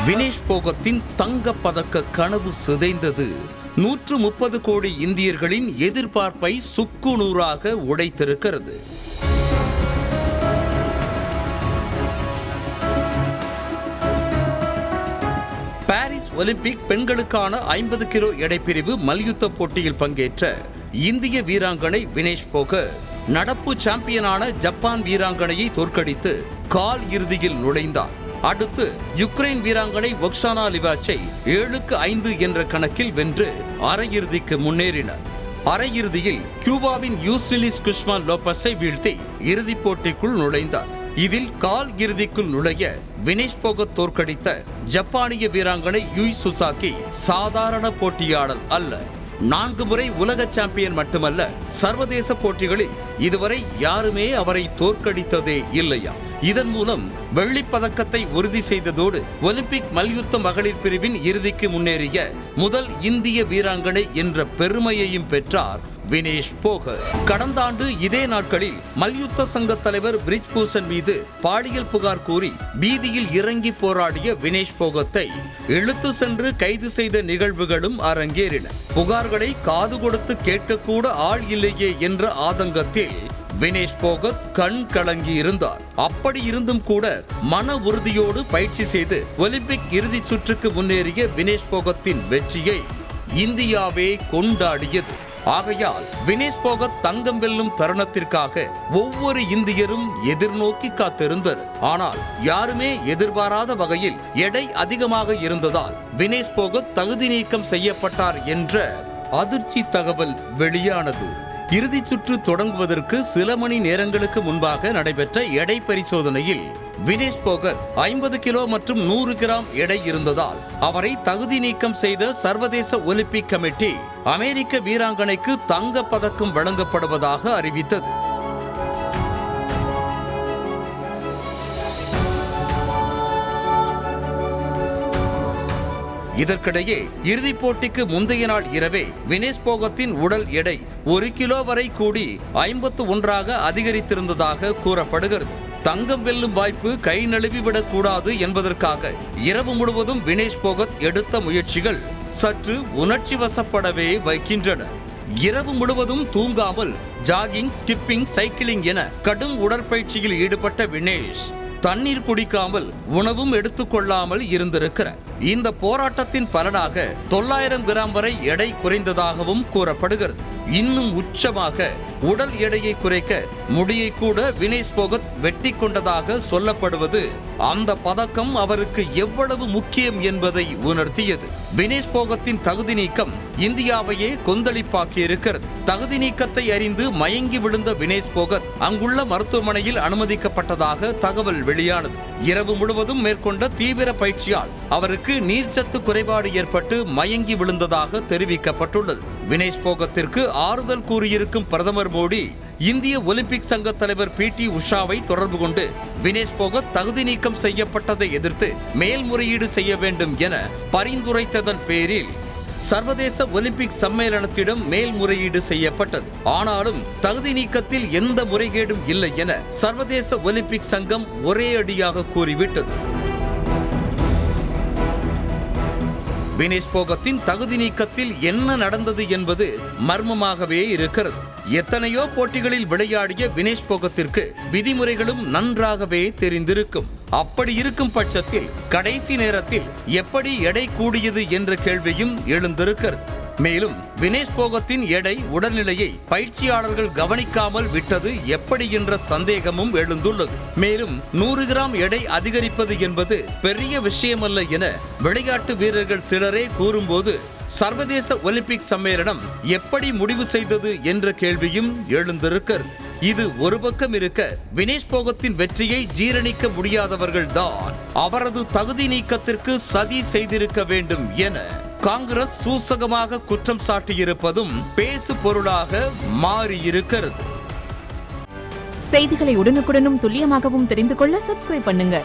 வினேஷ் போகத்தின் தங்க பதக்க கனவு சிதைந்தது. 130 கோடி இந்தியர்களின் எதிர்பார்ப்பை சுக்குநூறாக உடைத்திருக்கிறது. பாரிஸ் ஒலிம்பிக் பெண்களுக்கான 50 கிலோ எடைப்பிரிவு மல்யுத்த போட்டியில் பங்கேற்ற இந்திய வீராங்கனை வினேஷ் போகத் நடப்பு சாம்பியனான ஜப்பான் வீராங்கனையை தோற்கடித்து கால் இறுதியில் நுழைந்தார். அடுத்து யுக்ரைன் வீராங்கனை ஒக்சானா லிவாச்சை 7-5 என்ற கணக்கில் வென்று அரையிறுதிக்கு முன்னேறினார். அரையிறுதியில் கியூபாவின் யூஸ்லிலிஸ் குஷ்மான் லோபஸை வீழ்த்தி இறுதிப் போட்டிக்குள் நுழைந்தார். இதில் கால் இறுதிக்குள் நுழைய வினேஷ் போகத் தோற்கடித்த ஜப்பானிய வீராங்கனை யூய் சுசாகி சாதாரண போட்டியாளர் அல்ல. 4 முறை உலக சாம்பியன் மட்டுமல்ல, சர்வதேச போட்டிகளில் இதுவரை யாருமே அவரை தோற்கடித்ததே இல்லையா. இதன் மூலம் வெள்ளிப் பதக்கத்தை உறுதி செய்ததோடு ஒலிம்பிக் மல்யுத்த மகளிர் பிரிவின் இறுதிக்கு முன்னேறிய முதல் இந்திய வீராங்கனை என்ற பெருமையையும் பெற்றார் வினேஷ் போகத். கடந்த ஆண்டு இதே நாட்களில் மல்யுத்த சங்க தலைவர் பிரிஜ் பூஷன் மீது பாலியல் புகார் கூறி வீதியில் இறங்கி போராடிய வினேஷ் போகத்தை இழுத்து சென்று கைது செய்த நிகழ்வுகளும் அரங்கேறின. புகார்களை காது கொடுத்து கேட்கக்கூட ஆள் இல்லையே என்ற ஆதங்கத்தில் வினேஷ் போகத் கண் கலங்கி இருந்தார். அப்படி இருந்தும் கூட மன உறுதியோடு பயிற்சி செய்து ஒலிம்பிக் இறுதி சுற்றுக்கு முன்னேறிய வினேஷ் போகத்தின் வெற்றியை இந்தியாவே கொண்டாடியது. ஆகையால் வினேஷ் போகத் தங்கம் வெல்லும் தருணத்திற்காக ஒவ்வொரு இந்தியரும் எதிர்நோக்கி காத்திருந்தது. ஆனால் யாருமே எதிர்பாராத வகையில் எடை அதிகமாக இருந்ததால் வினேஷ் போகத் தகுதி நீக்கம் செய்யப்பட்டார் என்ற அதிர்ச்சி தகவல் வெளியானது. இறுதி சுற்று தொடங்குவதற்கு சில மணி நேரங்களுக்கு முன்பாக நடைபெற்ற எடை பரிசோதனையில் வினேஷ் போகத் 50 கிலோ மற்றும் 100 கிராம் எடை இருந்ததால் அவரை தகுதி நீக்கம் செய்த சர்வதேச ஒலிம்பிக் கமிட்டி அமெரிக்க வீராங்கனைக்கு தங்க பதக்கம் வழங்கப்படுவதாக அறிவித்தது. இதற்கிடையே இறுதிப் போட்டிக்கு முந்தைய நாள் இரவே வினேஷ் போகத்தின் உடல் எடை 1 கிலோ வரை கூடி 51ஆக அதிகரித்திருந்ததாக கூறப்படுகிறது. தங்கம் வெல்லும் வாய்ப்பு கை நழுவிவிடக் கூடாது என்பதற்காக இரவு முழுவதும் வினேஷ் போகத் எடுத்த முயற்சிகள் சற்று உணர்ச்சி வசப்படவே வைக்கின்றன. இரவு முழுவதும் தூங்காமல் ஜாகிங், ஸ்கிப்பிங், சைக்கிளிங் என கடும் உடற்பயிற்சியில் ஈடுபட்ட வினேஷ் தண்ணீர் குடிக்காமல் உணவும் எடுத்துக்கொள்ளாமல் இருந்திருக்கிறார். இந்த போராட்டத்தின் பலனாக 900 கிராம் வரை எடை குறைந்ததாகவும் கூறப்படுகிறது. இன்னும் உச்சமாக உடல் எடையை குறைக்க முடியை கூட வினேஷ் போகத் வெட்டி கொண்டதாக சொல்லப்படுவது அந்த பதக்கம் அவருக்கு எவ்வளவு முக்கியம் என்பதை உணர்த்தியது. வினேஷ் போகத்தின் தகுதி நீக்கம் இந்தியாவையே கொந்தளிப்பாக்கி இருக்கிறது. தகுதி நீக்கத்தை அறிந்து மயங்கி விழுந்த வினேஷ் போகத் அங்குள்ள மருத்துவமனையில் அனுமதிக்கப்பட்டதாக தகவல் வெளியானது. இரவு முழுவதும் மேற்கொண்ட தீவிர பயிற்சியால் அவருக்கு நீர்ச்சத்து குறைபாடு ஏற்பட்டு மயங்கி விழுந்ததாக தெரிவிக்கப்பட்டுள்ளது. வினேஷ் போகத்திற்கு ஆறுதல் கூறியிருக்கும் பிரதமர் மோடி இந்திய ஒலிம்பிக் சங்க தலைவர் PT உஷாவை தொடர்பு கொண்டு வினேஷ் போகத் தகுதி நீக்கம் செய்யப்பட்டதை எதிர்த்து மேல்முறையீடு செய்ய வேண்டும் என பரிந்துரைத்ததன் பேரில் சர்வதேச ஒலிம்பிக் சம்மேளனத்திடம் மேல்முறையீடு செய்யப்பட்டது. ஆனாலும் தகுதி நீக்கத்தில் எந்த முறைகேடும் இல்லை என சர்வதேச ஒலிம்பிக் சங்கம் ஒரே அடியாக கூறிவிட்டது. வினேஷ் போகத்தின் தகுதி நீக்கத்தில் என்ன நடந்தது என்பது மர்மமாகவே இருக்கிறது. எத்தனையோ போட்டிகளில் விளையாடிய வினேஷ் போகத்திற்கு விதிமுறைகளும் நன்றாகவே தெரிந்திருக்கும். அப்படி இருக்கும் பட்சத்தில் கடைசி நேரத்தில் எப்படி எடை கூடியது என்ற கேள்வியும் எழுந்திருக்கிறது. மேலும் வினேஷ் போகத்தின் எடை உடல்நிலையை பயிற்சியாளர்கள் கவனிக்காமல் விட்டது எப்படி என்ற சந்தேகமும் எழுந்துள்ளது. மேலும் 100 கிராம் எடை அதிகரிப்பது என்பது பெரிய விஷயமல்ல என விளையாட்டு வீரர்கள் சிலரே கூறும்போது சர்வதேச ஒலிம்பிக் சம்மேளனம் எப்படி முடிவு செய்தது என்ற கேள்வியும் எழுந்திருக்கிறது. இது ஒரு பக்கம் இருக்க, வினேஷ் போகத்தின் வெற்றியை ஜீரணிக்க முடியாதவர்கள் தான் அவரது தகுதி நீக்கத்திற்கு சதி செய்திருக்க வேண்டும் என காங்கிரஸ் சூசகமாக குற்றம் சாட்டியிருப்பதும் பேசு பொருளாக மாறியிருக்கிறது. செய்திகளை உடனுக்குடனும் துல்லியமாகவும் தெரிந்து கொள்ள சப்ஸ்கிரைப் பண்ணுங்க.